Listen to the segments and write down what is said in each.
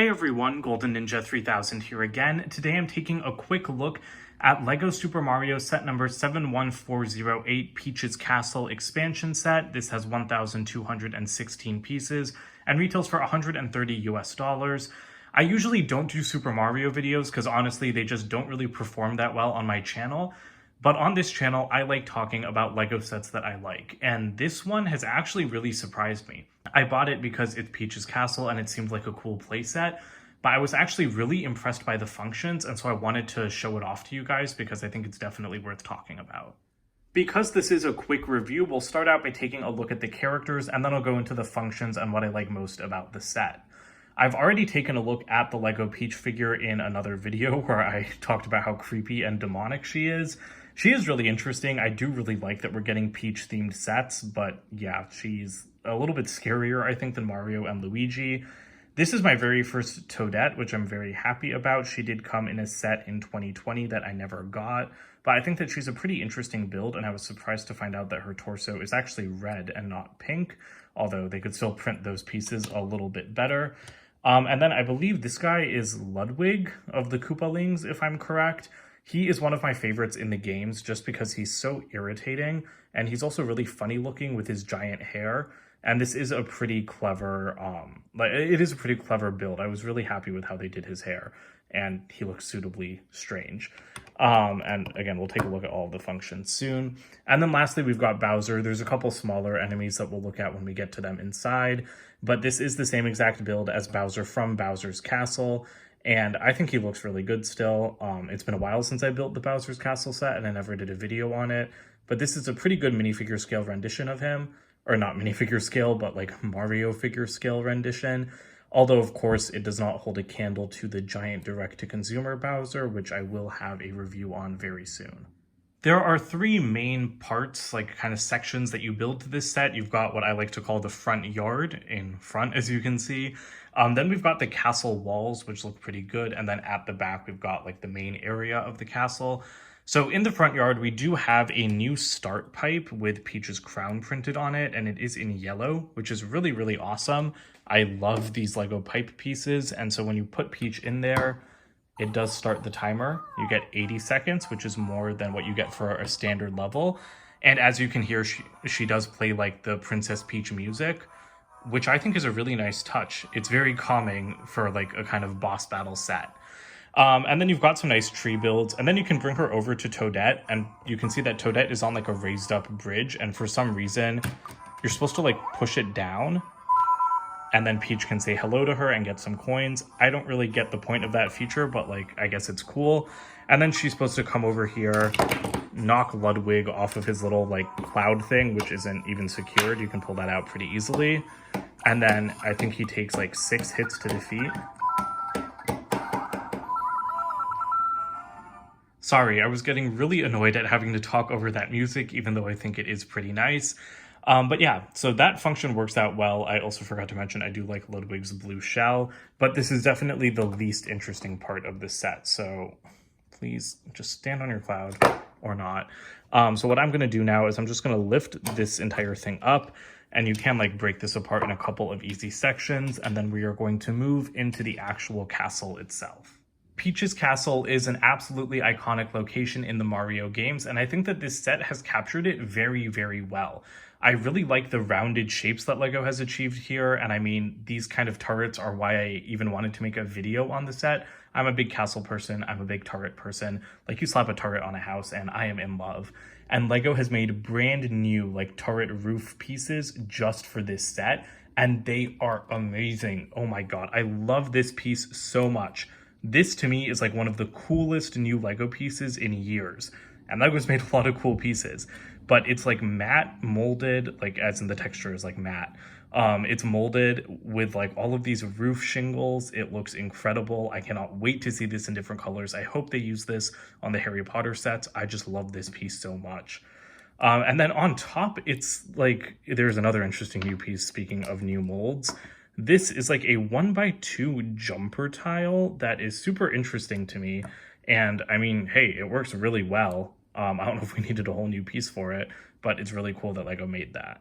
Hey everyone, Golden Ninja 3000 here again. Today I'm taking a quick look at LEGO Super Mario set number 71408 Peach's Castle expansion set. This has 1,216 pieces and retails for $130 US. I usually don't do Super Mario videos because honestly they just don't really perform that well on my channel. But on this channel, I like talking about LEGO sets that I like, and this one has actually really surprised me. I bought it because it's Peach's Castle and it seemed like a cool playset, but I was actually really impressed by the functions, and so I wanted to show it off to you guys because I think it's definitely worth talking about. Because this is a quick review, we'll start out by taking a look at the characters, and then I'll go into the functions and what I like most about the set. I've already taken a look at the LEGO Peach figure in another video where I talked about how creepy and demonic she is. She is really interesting. I do really like that we're getting Peach-themed sets, but yeah, she's a little bit scarier, I think, than Mario and Luigi. This is my very first Toadette, which I'm very happy about. She did come in a set in 2020 that I never got, but I think that she's a pretty interesting build, and I was surprised to find out that her torso is actually red and not pink, although they could still print those pieces a little bit better. And then I believe this guy is Ludwig of the Koopalings, if I'm correct. He is one of my favorites in the games just because he's so irritating, and he's also really funny looking with his giant hair. And this is a pretty clever, it is a pretty clever build. I was really happy with how they did his hair, and he looks suitably strange. And again, we'll take a look at all of the functions soon. And then lastly, we've got Bowser. There's a couple smaller enemies that we'll look at when we get to them inside, but this is the same exact build as Bowser from Bowser's Castle. And I think he looks really good still. It's been a while since I built the Bowser's Castle set, and I never did a video on it. But this is a pretty good minifigure scale rendition of him. Or not minifigure scale, but like Mario figure scale rendition. Although, of course, it does not hold a candle to the giant direct-to-consumer Bowser, which I will have a review on very soon. There are three main parts, like kind of sections that you build to this set. You've got what I like to call the front yard in front, as you can see. Then we've got the castle walls, which look pretty good. And then at the back, we've got like the main area of the castle. So in the front yard, we do have a new start pipe with Peach's crown printed on it, and it is in yellow, which is really, really awesome. I love these LEGO pipe pieces, and so when you put Peach in there, it does start the timer. You get 80 seconds, which is more than what you get for a standard level. And as you can hear, she does play like the Princess Peach music, which I think is a really nice touch. It's very calming for like a kind of boss battle set. And then you've got some nice tree builds, and then you can bring her over to Toadette, and you can see that Toadette is on like a raised up bridge, and for some reason you're supposed to like push it down, and then Peach can say hello to her and get some coins. I don't really get the point of that feature, but like I guess it's cool. And then she's supposed to come over here, knock Ludwig off of his little like cloud thing, which isn't even secured. You can pull that out pretty easily. And then I think he takes like 6 hits to defeat. Sorry, I was getting really annoyed at having to talk over that music, even though I think it is pretty nice. But yeah, so that function works out well. I also forgot to mention I do like Ludwig's blue shell, but this is definitely the least interesting part of the set. So please just stand on your cloud or not. So what I'm going to do now is I'm just going to lift this entire thing up, and you can like break this apart in a couple of easy sections, and then we are going to move into the actual castle itself. Peach's Castle is an absolutely iconic location in the Mario games, and I think that this set has captured it very, very well. I really like the rounded shapes that LEGO has achieved here, and I mean, these kind of turrets are why I even wanted to make a video on the set. I'm a big castle person, I'm a big turret person. Like, you slap a turret on a house and I am in love. And LEGO has made brand new like turret roof pieces just for this set, and they are amazing. Oh my god, I love this piece so much. This to me is like one of the coolest new LEGO pieces in years. And LEGO's made a lot of cool pieces, but it's like matte molded, like as in the texture is like matte. It's molded with like all of these roof shingles. It looks incredible. I cannot wait to see this in different colors. I hope they use this on the Harry Potter sets. I just love this piece so much. And then on top, it's like, there's another interesting new piece, speaking of new molds. This is like a 1x2 jumper tile that is super interesting to me. And I mean, hey, it works really well. I don't know if we needed a whole new piece for it, but it's really cool that LEGO made that.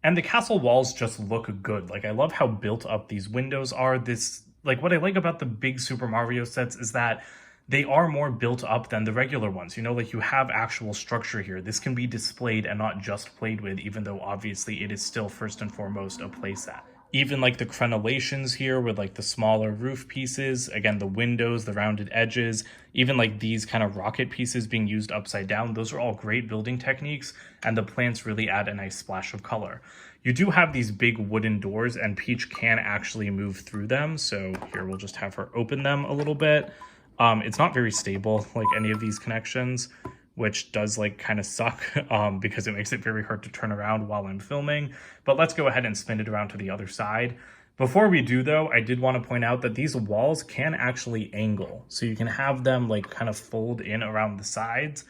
And the castle walls just look good. Like, I love how built up these windows are. This Like, what I like about the big Super Mario sets is that they are more built up than the regular ones. You know, like you have actual structure here. This can be displayed and not just played with, even though obviously it is still first and foremost a playset. Even like the crenellations here with like the smaller roof pieces, again, the windows, the rounded edges, even like these kind of rocket pieces being used upside down, those are all great building techniques, and the plants really add a nice splash of color. You do have these big wooden doors, and Peach can actually move through them, so here we'll just have her open them a little bit. It's not very stable, like any of these connections, which does like kind of suck because it makes it very hard to turn around while I'm filming. But let's go ahead and spin it around to the other side. Before we do though, I did want to point out that these walls can actually angle. So you can have them like kind of fold in around the sides.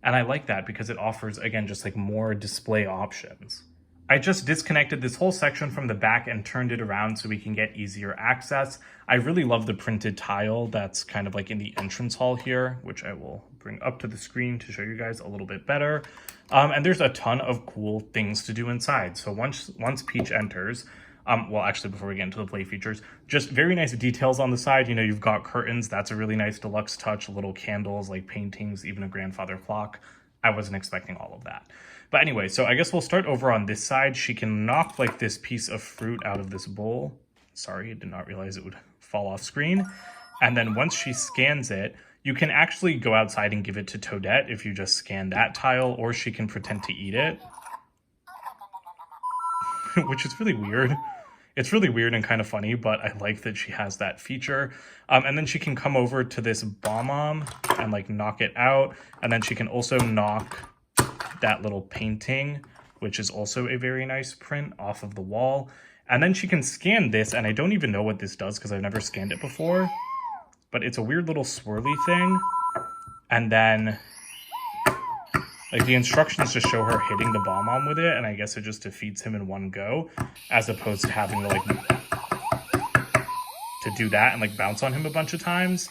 And I like that because it offers, again, just like more display options. I just disconnected this whole section from the back and turned it around so we can get easier access. I really love the printed tile that's kind of like in the entrance hall here, which I will bring up to the screen to show you guys a little bit better. And there's a ton of cool things to do inside. So once Peach enters, well, actually, before we get into the play features, just very nice details on the side. You know, you've got curtains. That's a really nice deluxe touch. Little candles, like paintings, even a grandfather clock. I wasn't expecting all of that. But anyway, so I guess we'll start over on this side. She can knock like this piece of fruit out of this bowl. Sorry, I did not realize it would fall off screen. And then once she scans it, you can actually go outside and give it to Toadette if you just scan that tile, or she can pretend to eat it. Which is really weird. It's really weird and kind of funny, but I like that she has that feature. And then she can come over to this Bomb-omb and like knock it out. And then she can also knock that little painting, which is also a very nice print, off of the wall. And then she can scan this, and I don't even know what this does because I've never scanned it before, but it's a weird little swirly thing. And then like the instructions just show her hitting the Bomb-omb with it, and I guess it just defeats him in one go, as opposed to having to like to do that and like bounce on him a bunch of times.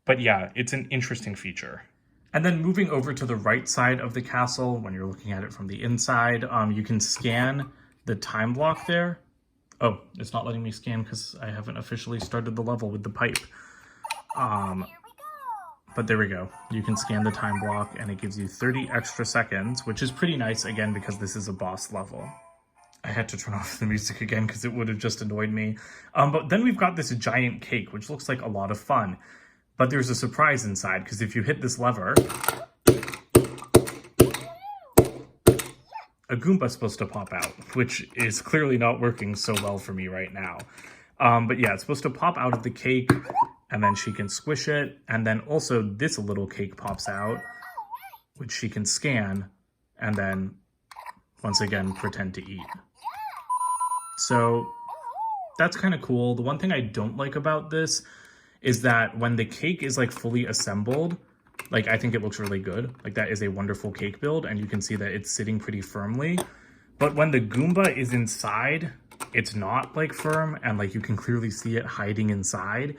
But yeah, it's an interesting feature. And then moving over to the right side of the castle, when you're looking at it from the inside, you can scan the time block there. Oh, it's not letting me scan because I haven't officially started the level with the pipe. But there we go. You can scan the time block and it gives you 30 extra seconds, which is pretty nice, again, because this is a boss level. I had to turn off the music again because it would have just annoyed me. But then we've got this giant cake, which looks like a lot of fun. But there's a surprise inside, because if you hit this lever, a Goomba's supposed to pop out, which is clearly not working so well for me right now. But yeah, it's supposed to pop out of the cake, and then she can squish it, and then also this little cake pops out, which she can scan, and then, once again, pretend to eat. So that's kind of cool. The one thing I don't like about this is that when the cake is like fully assembled, like I think it looks really good. Like that is a wonderful cake build, and you can see that it's sitting pretty firmly. But when the Goomba is inside, it's not like firm, and like you can clearly see it hiding inside.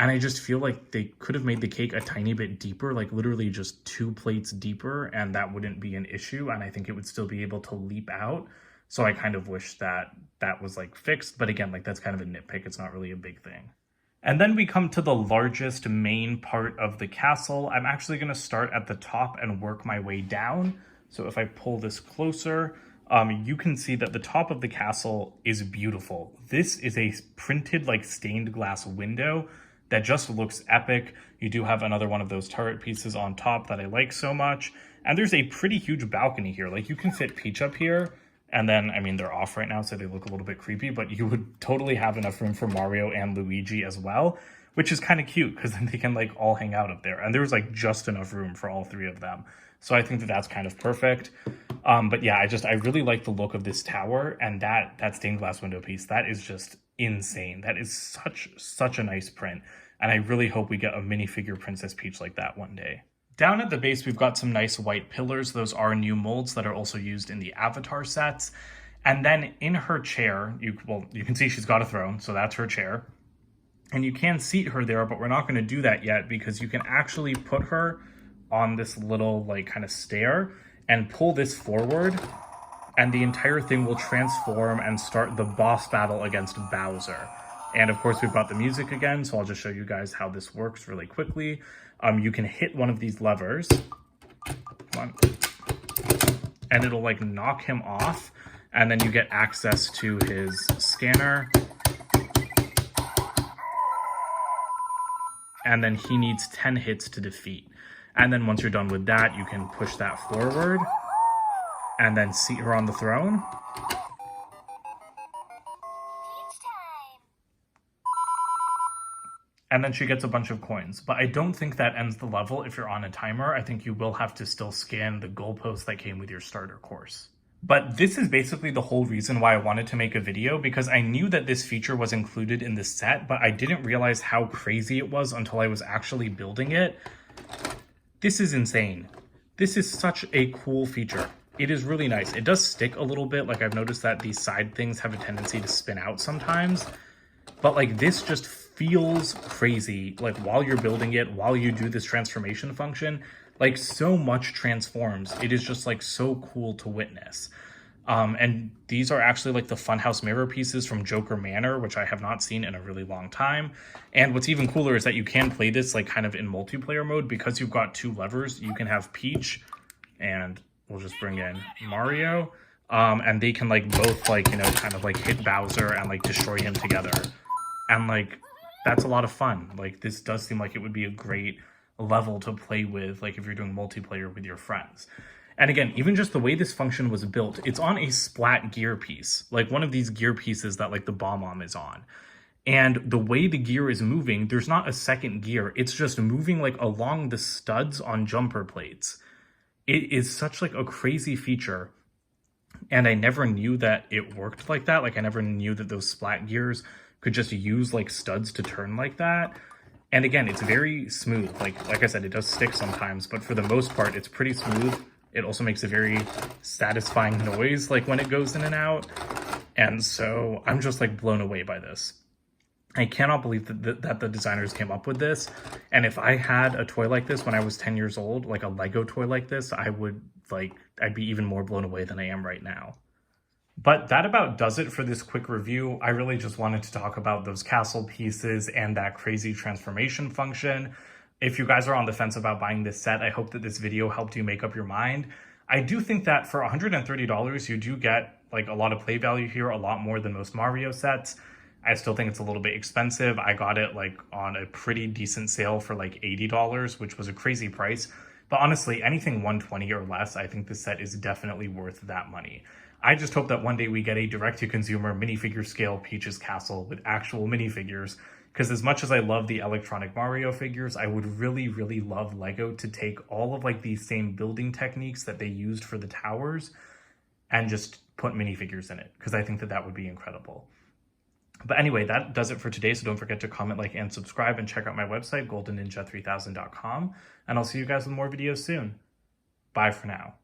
And I just feel like they could have made the cake a tiny bit deeper, like literally just 2 plates deeper, and that wouldn't be an issue. And I think it would still be able to leap out. So I kind of wish that that was like fixed. But again, like that's kind of a nitpick. It's not really a big thing. And then we come to the largest main part of the castle. I'm actually going to start at the top and work my way down. So if I pull this closer, you can see that the top of the castle is beautiful. This is a printed like stained glass window that just looks epic. You do have another one of those turret pieces on top that I like so much. And there's a pretty huge balcony here. Like you can fit Peach up here. And then, I mean, they're off right now, so they look a little bit creepy, but you would totally have enough room for Mario and Luigi as well, which is kind of cute because then they can like all hang out up there. And there's like just enough room for all 3 of them. So I think that that's kind of perfect. But yeah, I really like the look of this tower, and that stained glass window piece, that is just insane. That is such a nice print. And I really hope we get a minifigure Princess Peach like that one day. Down at the base, we've got some nice white pillars. Those are new molds that are also used in the Avatar sets. And then in her chair, you can see she's got a throne, so that's her chair. And you can seat her there, but we're not going to do that yet because you can actually put her on this little like kind of stair and pull this forward, and the entire thing will transform and start the boss battle against Bowser. And of course, we've got the music again, so I'll just show you guys how this works really quickly. You can hit one of these levers, come on, and it'll like knock him off, and then you get access to his scanner. And then he needs 10 hits to defeat. And then once you're done with that, you can push that forward and then seat her on the throne. And then she gets a bunch of coins. But I don't think that ends the level if you're on a timer. I think you will have to still scan the goalposts that came with your starter course. But this is basically the whole reason why I wanted to make a video, because I knew that this feature was included in the set, but I didn't realize how crazy it was until I was actually building it. This is insane. This is such a cool feature. It is really nice. It does stick a little bit. Like, I've noticed that these side things have a tendency to spin out sometimes, but like this just feels crazy. Like while you're building it, while you do this transformation function, like so much transforms. It is just like so cool to witness. And these are actually like the Funhouse mirror pieces from Joker Manor, which I have not seen in a really long time. And what's even cooler is that you can play this like kind of in multiplayer mode because you've got two levers. You can have Peach, and we'll just bring in Mario, and they can like both like, you know, kind of like hit Bowser and like destroy him together. And like, that's a lot of fun. Like, this does seem like it would be a great level to play with, like if you're doing multiplayer with your friends. And again, even just the way this function was built, it's on a splat gear piece, like one of these gear pieces that like the Bomb-omb is on. And the way the gear is moving, there's not a second gear. It's just moving like along the studs on jumper plates. It is such like a crazy feature. And I never knew that it worked like that. Like I never knew that those splat gears could just use like studs to turn like that. And again, it's very smooth. Like I said, it does stick sometimes, but for the most part, it's pretty smooth. It also makes a very satisfying noise, like when it goes in and out. And so I'm just like blown away by this. I cannot believe that the designers came up with this. And if I had a toy like this when I was 10 years old, like a Lego toy like this, I'd be even more blown away than I am right now. But that about does it for this quick review. I really just wanted to talk about those castle pieces and that crazy transformation function. If you guys are on the fence about buying this set, I hope that this video helped you make up your mind. I do think that for $130, you do get like a lot of play value here, a lot more than most Mario sets. I still think it's a little bit expensive. I got it like on a pretty decent sale for like $80, which was a crazy price. But honestly, anything $120 or less, I think this set is definitely worth that money. I just hope that one day we get a direct-to-consumer minifigure scale Peach's Castle with actual minifigures, because as much as I love the electronic Mario figures, I would really, really love Lego to take all of like these same building techniques that they used for the towers and just put minifigures in it, because I think that that would be incredible. But anyway, that does it for today. So don't forget to comment, like, and subscribe, and check out my website, goldenninja3000.com. And I'll see you guys with more videos soon. Bye for now.